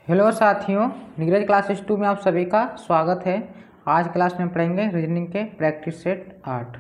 Hello साथियों, Neeraj classes 2 में आप सभी का स्वागत है। आज क्लास में पढ़ेंगे रीजनिंग के प्रैक्टिस सेट 8।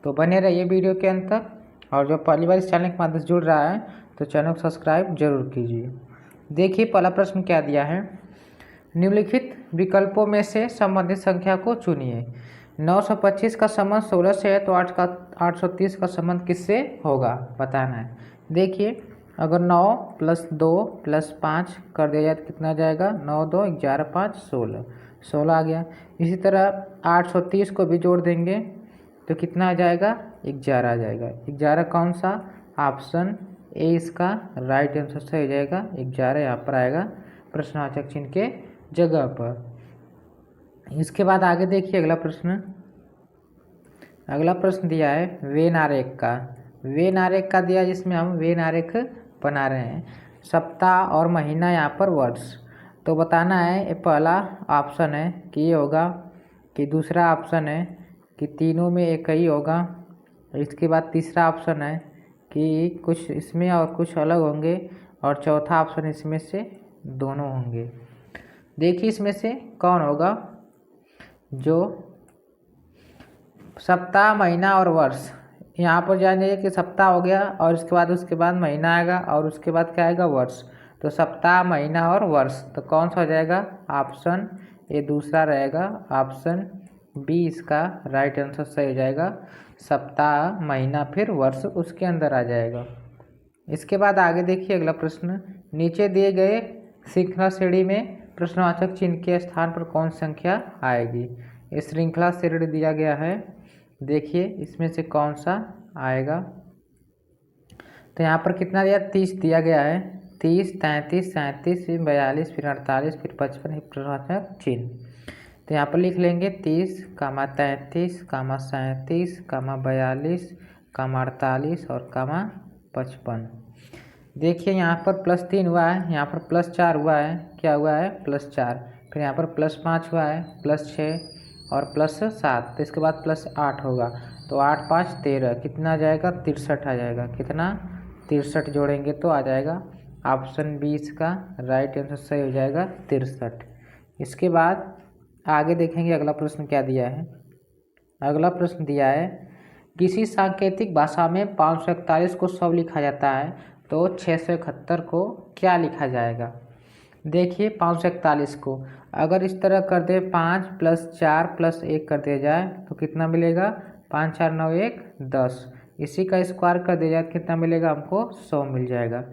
तो बने रहिए वीडियो के अंत तक। और जो पहली बार इस चैनल के माध्यम से जुड़ रहा है तो चैनल को सब्सक्राइब जरूर कीजिए। देखिए पहला प्रश्न क्या दिया है। निम्नलिखित विकल्पों में से संबंधित संख्या को चुनिए। 925 का संबंध 16 से है तो 830 का संबंध किससे होगा, बताना है। देखिए अगर 9 + 2 + 5 कर दिया जाए तो कितना आ जाएगा, 9 2 11 5 16, 16 आ गया। इसी तरह 830 को भी जोड़ देंगे तो कितना आ जाएगा, 11 आ जाएगा। 11 कौन सा, ऑप्शन ए इसका राइट आंसर सही हो जाएगा। 11 यहाँ पर आएगा प्रश्नवाचक चिन्ह के जगह पर। इसके बाद आगे देखिए अगला प्रश्न दिया है वेन आरेख का। वेन आरेख का दिया जिसमें हम वेन आरेख बना रहे हैं। सप्ताह और महीना यहाँ पर वर्ष। तो बताना है ये पहला ऑप्शन है कि ये होगा, कि दूसरा ऑप्शन है कि तीनों में एक ही होगा। इसके बाद तीसरा ऑप्शन है कि कुछ इसमें और कुछ अलग होंगे, और चौथा ऑप्शन इसमें से दोनों होंगे। देखिए इसमें से कौन होगा, जो सप्ताह महीना और वर्ष। यहाँ पर जानिए कि सप्ताह हो गया और उसके बाद महीना आएगा और उसके बाद क्या आएगा, वर्ष। तो सप्ताह महीना और वर्ष, तो कौन सा हो जाएगा, ऑप्शन ए दूसरा रहेगा। ऑप्शन बी इसका राइट आंसर सही हो जाएगा। सप्ताह महीना फिर वर्ष उसके अंदर आ जाएगा। इसके बाद आगे देखिए अगला प्रश्न। नीचे दिए गए श्रृंखला श्रेणी में प्रश्नवाचक चिन्ह के स्थान पर कौन संख्या आएगी। ये श्रृंखला श्रेणी दिया गया है, देखिए इसमें से कौन सा आएगा। तो यहाँ पर कितना दिया, 30 दिया गया है। 30 33 37 फिर 42 फिर 48 फिर 55 प्रश्नवाचक चिन्ह। तो यहाँ पर लिख लेंगे 30, 33, 37, 42, 48 और 55। देखिए यहाँ पर +3 हुआ है, यहाँ पर +4 हुआ है। क्या हुआ है, +4। फिर यहाँ पर +5 हुआ है, +6 और +7। तो इसके बाद +8 होगा। तो 8 5 13, कितना आ जाएगा, 63 आ जाएगा। कितना, 63 जोड़ेंगे तो आ जाएगा ऑप्शन बी इसका राइट आंसर सही हो जाएगा, 63। इसके बाद आगे देखेंगे अगला प्रश्न क्या दिया है। अगला प्रश्न दिया है किसी सांकेतिक भाषा में 541 को 100 लिखा जाता है तो 671 को क्या लिखा जाएगा। देखिए 541 को अगर इस तरह कर दे, 5 + 4 + 1 कर दिया जाए तो कितना मिलेगा, 5 4 9 1 10। इसी का स्क्वायर कर दिया जाए तो कितना मिलेगा, हमको 100 मिल जाएगा।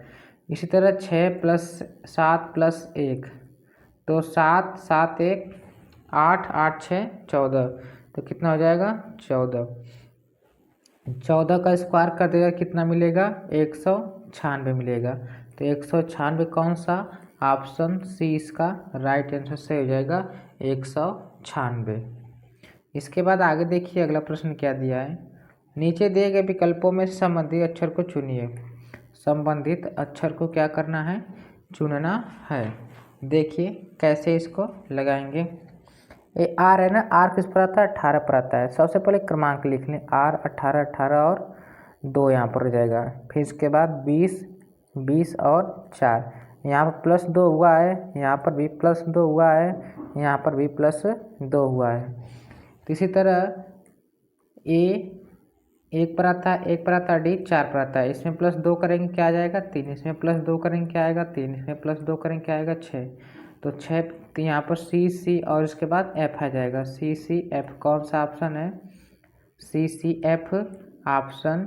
इसी तरह 6 + 7 + 1, तो 7 7 1 8 8 6 14, तो कितना हो जाएगा, 14। 14 का स्क्वायर कर देगा कितना मिलेगा, 196 मिलेगा। तो 196 कौन सा, ऑप्शन सी इसका राइट आंसर सही हो जाएगा, 196। इसके बाद आगे देखिए अगला प्रश्न क्या दिया है। नीचे दिए गए विकल्पों में संबंधित अक्षर को चुनिए। संबंधित अक्षर को क्या करना है, चुनना है। देखिए कैसे इसको लगाएंगे। ये आर है ना, आर किस पर आता है, 18 पर आता है। सबसे पहले क्रमांक लिख लें, आर 18 18 और 2 यहाँ पर हो जाएगा। फिर इसके बाद 20 20 और 4, यहाँ पर +2 हुआ है, यहाँ पर भी +2 हुआ है, यहाँ पर भी +2 हुआ है। तो इसी तरह ए 1 पर आता है, 1 पर आता है, डी 4 पर आता है। इसमें +2 करेंगे क्या आ जाएगा, 3। इसमें +2 करेंगे क्या आएगा, 3। इसमें +2 करेंगे क्या आएगा, 6। तो 6, तो यहाँ पर सी और इसके बाद एफ आ जाएगा। CCF कौन सा ऑप्शन है, CCF ऑप्शन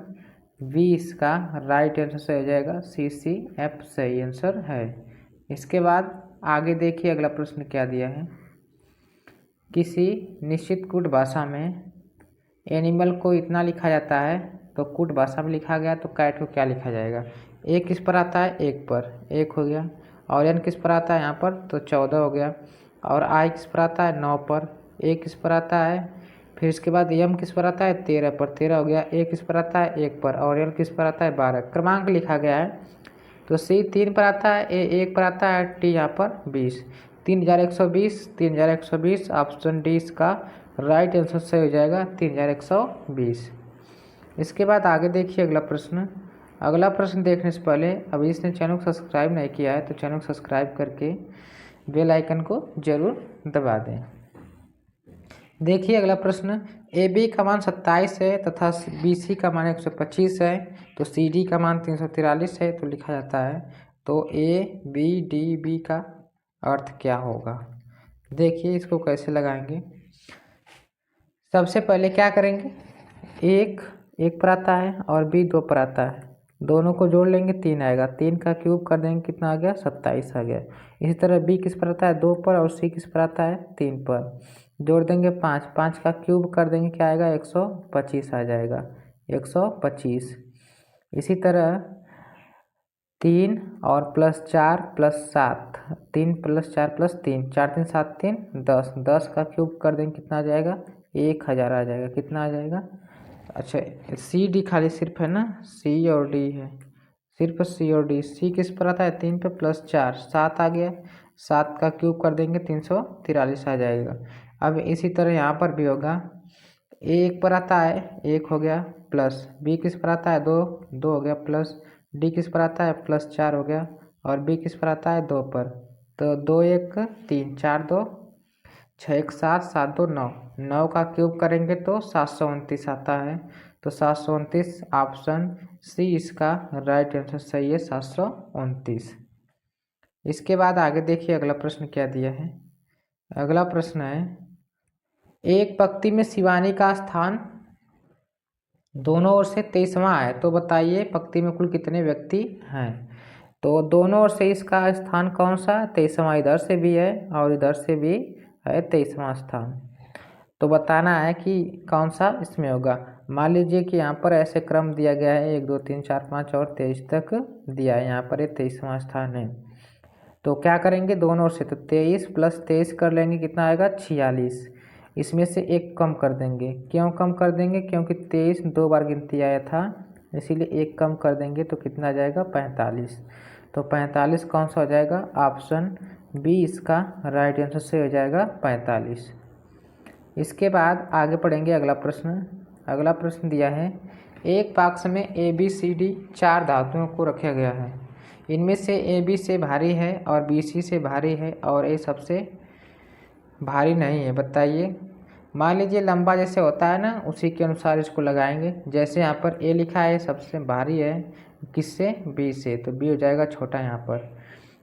बी इसका राइट आंसर सही हो जाएगा। CCF सही आंसर है। इसके बाद आगे देखिए अगला प्रश्न क्या दिया है। किसी निश्चित कूट भाषा में एनिमल को इतना लिखा जाता है, तो कूट भाषा में लिखा गया तो कैट को क्या लिखा जाएगा। एक किस पर आता है, 1 पर, 1 हो गया। और एन किस पर आता है यहाँ पर, तो 14 हो गया। और आई किस पर आता है, 9 पर, ए किस पर आता है। फिर इसके बाद एम किस पर आता है, 13 पर, 13 हो गया। ए किस पर आता है, 1 पर, और एल किस पर आता है, 12। क्रमांक लिखा गया है तो सी 3 पर आता है, ए 1 पर आता है, टी यहाँ पर 20। 3120, 3120 ऑप्शन डी इसका राइट आंसर सही हो जाएगा, 3120। इसके बाद आगे देखिए अगला प्रश्न। अगला प्रश्न देखने से पहले अभी इसने चैनल को सब्सक्राइब नहीं किया है तो चैनल को सब्सक्राइब करके बेल आइकन को जरूर दबा दें। देखिए अगला प्रश्न, ए बी का मान 27 है तथा बी सी का मान 125 है, तो सी डी का मान 343 है, तो लिखा जाता है तो ए बी डी बी का अर्थ क्या होगा। देखिए इसको कैसे लगाएंगे। सबसे पहले क्या करेंगे, एक पर आता है और बी 2 पर आता है, दोनों को जोड़ लेंगे 3 आएगा, 3 का क्यूब कर देंगे कितना आ गया 27 आ गया। इसी तरह बी किस पर आता है 2 पर और सी किस पर आता है 3 पर, जोड़ देंगे 5, 5 का क्यूब कर देंगे क्या आएगा 125 आ जाएगा 125। इसी तरह 3 और +4 +7, 3 + 4 +3, 4 3 7 3 10, 10 का क्यूब कर देंगे कितना आ जाएगा 1000 आ जाएगा। कितना आ जाएगा, अच्छा सी डी खाली सिर्फ है ना, सी और डी है, सिर्फ सी और डी। सी किस पर आता है 3 पे +4 7 आ गया, 7 का क्यूब कर देंगे 343 आ जाएगा। अब इसी तरह यहाँ पर भी होगा, ए 1 पर आता है 1 हो गया, प्लस बी किस पर आता है 2, 2 हो गया, प्लस डी किस पर आता है +4 हो गया, और बी किस पर आता है 2 पर, तो 2 1 3 4 2 6 1 7 7 2 9, 9 का क्यूब करेंगे तो 729 आता है, तो 729 ऑप्शन सी इसका राइट आंसर सही है 729। इसके बाद आगे देखिए अगला प्रश्न क्या दिया है। अगला प्रश्न है, एक पंक्ति में शिवानी का स्थान दोनों ओर से 23वां है, तो बताइए पंक्ति में कुल कितने व्यक्ति हैं। तो दोनों ओर से इसका स्थान कौन सा 23वां, इधर से भी है और इधर से भी है 23वां स्थान, तो बताना है कि कौन सा इसमें होगा। मान लीजिए कि यहाँ पर ऐसे क्रम दिया गया है 1 2 3 4 5 और 23 तक दिया है, यहाँ पर ये 23वां स्थान है, तो क्या करेंगे दोनों ओर से, तो 23 + 23 कर लेंगे कितना आएगा 46, इसमें से 1 कम कर देंगे। क्यों कम कर देंगे, क्योंकि 23 2 बार गिनती आया था, इसीलिए 1 कम कर देंगे तो कितना आ जाएगा 45, तो 45 कौन सा हो जाएगा, ऑप्शन बी इसका राइट आंसर से हो जाएगा 45। इसके बाद आगे पढ़ेंगे अगला प्रश्न। अगला प्रश्न दिया है, एक बॉक्स में ए बी सी डी 4 धातुओं को रखा गया है, इनमें से ए बी से भारी है और बी सी से भारी है और ए सबसे भारी नहीं है, बताइए। मान लीजिए लंबा जैसे होता है ना, उसी के अनुसार इसको लगाएंगे। जैसे यहाँ पर ए लिखा है सबसे भारी है किससे, बी से, तो बी हो जाएगा छोटा यहाँ पर।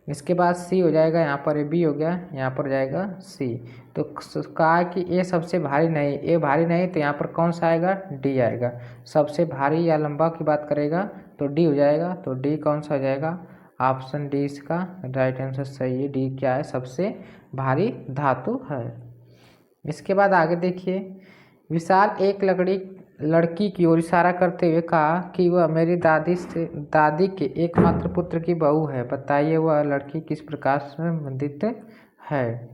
इसके बाद सी हो जाएगा, यहाँ पर बी हो गया, यहाँ पर जाएगा सी, तो कहा कि ए सबसे भारी नहीं, ए भारी नहीं, तो यहाँ पर कौन सा आएगा डी आएगा। सबसे भारी या लंबा की बात करेगा तो डी हो जाएगा, तो डी कौन सा हो जाएगा, ऑप्शन डी इसका राइट आंसर सही है। डी क्या है, सबसे भारी धातु है। इसके बाद आगे देखिए, विशाल एक लड़की की ओर इशारा करते हुए कहा कि वह मेरी दादी के एकमात्र पुत्र की बहू है, बताइए वह लड़की किस प्रकार से संबंधित है।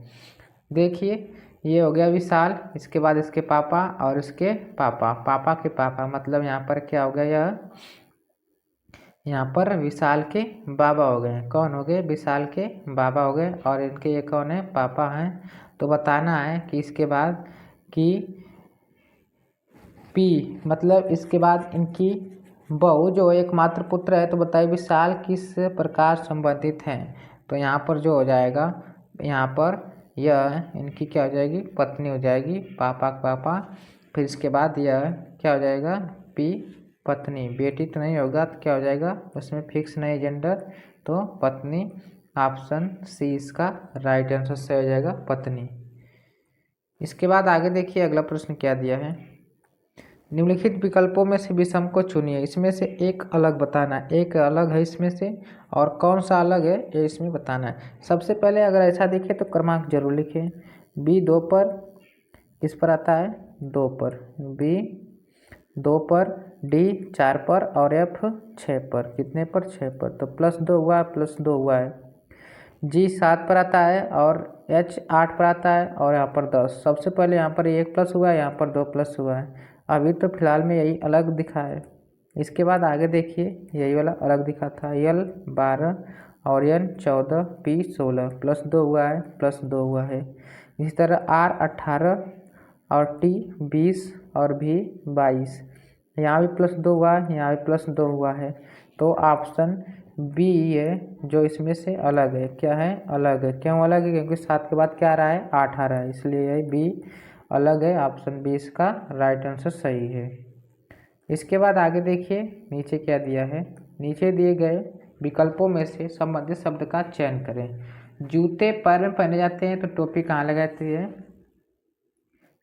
देखिए ये हो गया विशाल, इसके बाद इसके पापा और इसके पापा, पापा के पापा, मतलब यहाँ पर क्या हो गया, यह यहाँ पर विशाल के बाबा हो गए। कौन हो गए, विशाल के बाबा हो गए, और इनके ये कौन है, पापा हैं। तो बताना है कि इसके बाद कि पी मतलब इसके बाद इनकी बहू जो एकमात्र पुत्र है, तो बताइए विशाल किस प्रकार संबंधित हैं। तो यहाँ पर जो हो जाएगा, यहाँ पर यह इनकी क्या हो जाएगी, पत्नी हो जाएगी, पापा पापा। फिर इसके बाद यह क्या हो जाएगा, पी पत्नी, बेटी तो नहीं होगा, तो क्या हो जाएगा, उसमें फिक्स नहीं जेंडर, तो पत्नी, ऑप्शन सी इसका राइट आंसर से हो जाएगा पत्नी। इसके बाद आगे देखिए अगला प्रश्न क्या दिया है, निम्नलिखित विकल्पों में से विषम को चुनिए, इसमें से एक अलग बताना है, एक अलग है इसमें से और कौन सा अलग है ये इसमें बताना है। सबसे पहले अगर ऐसा दिखे तो क्रमांक जरूर लिखें। बी 2 पर किस पर आता है, 2 पर, बी 2 पर, डी 4 पर और एफ 6 पर, कितने पर 6 पर, तो +2 हुआ, +2 हुआ है। जी 7 पर आता है और एच 8 पर आता है और यहाँ पर 10। सबसे पहले यहाँ पर 1 प्लस हुआ है, यहाँ पर 2 प्लस हुआ है। अभी तो फिलहाल में यही अलग दिखा है। इसके बाद आगे देखिए, यही वाला अलग दिखा था, यल 12 और एन 14, पी 16, +2 हुआ है, +2 हुआ है। इसी तरह आर 18 और टी 20 और भी 22, यहाँ भी +2 हुआ है, यहाँ भी +2 हुआ है। तो ऑप्शन बी है जो इसमें से अलग है। क्या है? अलग है। क्यों अलग है? क्योंकि 7 के बाद क्या आ रहा है? 8 आ रहा है, इसलिए ये बी अलग है। ऑप्शन बी इसका राइट आंसर सही है। इसके बाद आगे देखिए नीचे क्या दिया है। नीचे दिए गए विकल्पों में से संबंधित शब्द का चयन करें। जूते पैर में पहने जाते हैं तो टोपी कहाँ लगाती है?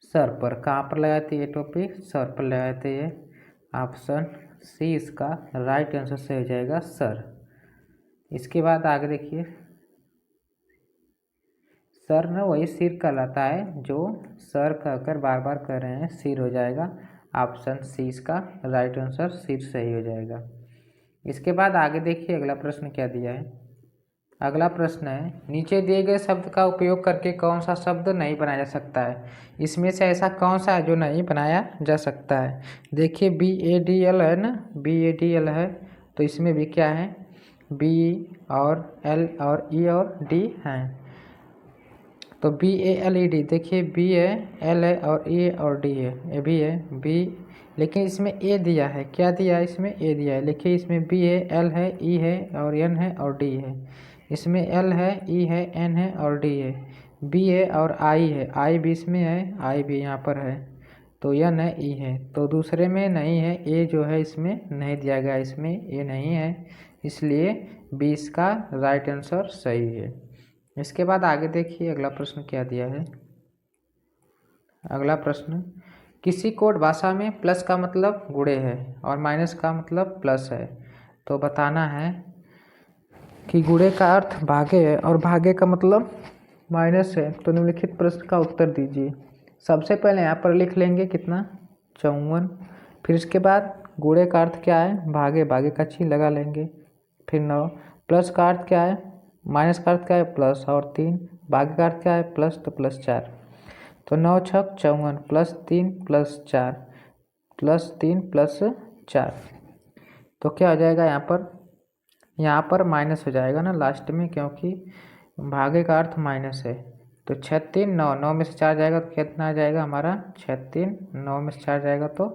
सर पर। कहाँ पर लगाती है टोपी? सर पर लगाती है। ऑप्शन सी इसका राइट आंसर से हो जाएगा सर। इसके बाद आगे देखिए, सर न वही सिर कहलाता है, जो सर कहकर बार बार कह रहे हैं सिर हो जाएगा। ऑप्शन सी इसका राइट आंसर सिर सही हो जाएगा। इसके बाद आगे देखिए अगला प्रश्न क्या दिया है। अगला प्रश्न है, नीचे दिए गए शब्द का उपयोग करके कौन सा शब्द नहीं बनाया जा सकता है? इसमें से ऐसा कौन सा है जो नहीं बनाया जा सकता है? देखिए BADL है ना, BADL है, तो इसमें भी क्या है? B और L और E और D हैं। तो BALED, देखिए B है, L है और E और D है, ये भी है B, लेकिन इसमें A दिया है। क्या दिया है? इसमें A दिया है। लिखिए इसमें B है, L है, E है और N है और D है। इसमें L है, E है, N है और D है। B है और I है, I भी इसमें है, I भी यहाँ पर है, तो N है, E है। तो दूसरे में नहीं है, A जो है इसमें नहीं दिया गया, इसमें A नहीं है, इसलिए B इसका राइट आंसर सही है। इसके बाद आगे देखिए अगला प्रश्न क्या दिया है। अगला प्रश्न, किसी कोड भाषा में प्लस का मतलब गुणे है और माइनस का मतलब प्लस है, तो बताना है कि गुणे का अर्थ भागे है और भागे का मतलब माइनस है। तो निम्नलिखित प्रश्न का उत्तर दीजिए। सबसे पहले यहाँ पर लिख लेंगे कितना? 54। फिर इसके बाद गुणे का अर्थ क्या है? भागे, भागे का चिन्ह लगा लेंगे। फिर 9। प्लस का अर्थ क्या है? माइनस का अर्थ क्या है? प्लस, और 3। भागे का अर्थ क्या है? प्लस, तो प्लस 4। तो 9 छक 54 प्लस 3 प्लस 4 प्लस 3 प्लस 4, तो क्या हो जाएगा यहाँ पर? यहाँ पर माइनस हो जाएगा ना लास्ट में, क्योंकि भागे का अर्थ माइनस है। तो 6 3 9, 9 में से 4 जाएगा तो कितना आ जाएगा हमारा? 6 3, 9 में से 4 जाएगा तो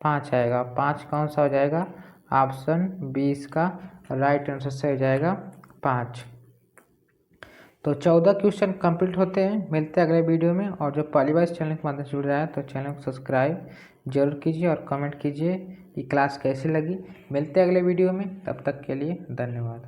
5 आएगा। 5 कौन सा हो जाएगा? ऑप्शन बी इसका राइट आंसर से हो जाएगा 5। तो 14 क्वेश्चन कंप्लीट होते हैं। मिलते हैं अगले वीडियो में। और जो पहली बार इस चैनल के माध्यम से जुड़ रहा है तो चैनल को सब्सक्राइब जरूर कीजिए और कमेंट कीजिए कि क्लास कैसी लगी। मिलते हैं अगले वीडियो में, तब तक के लिए धन्यवाद।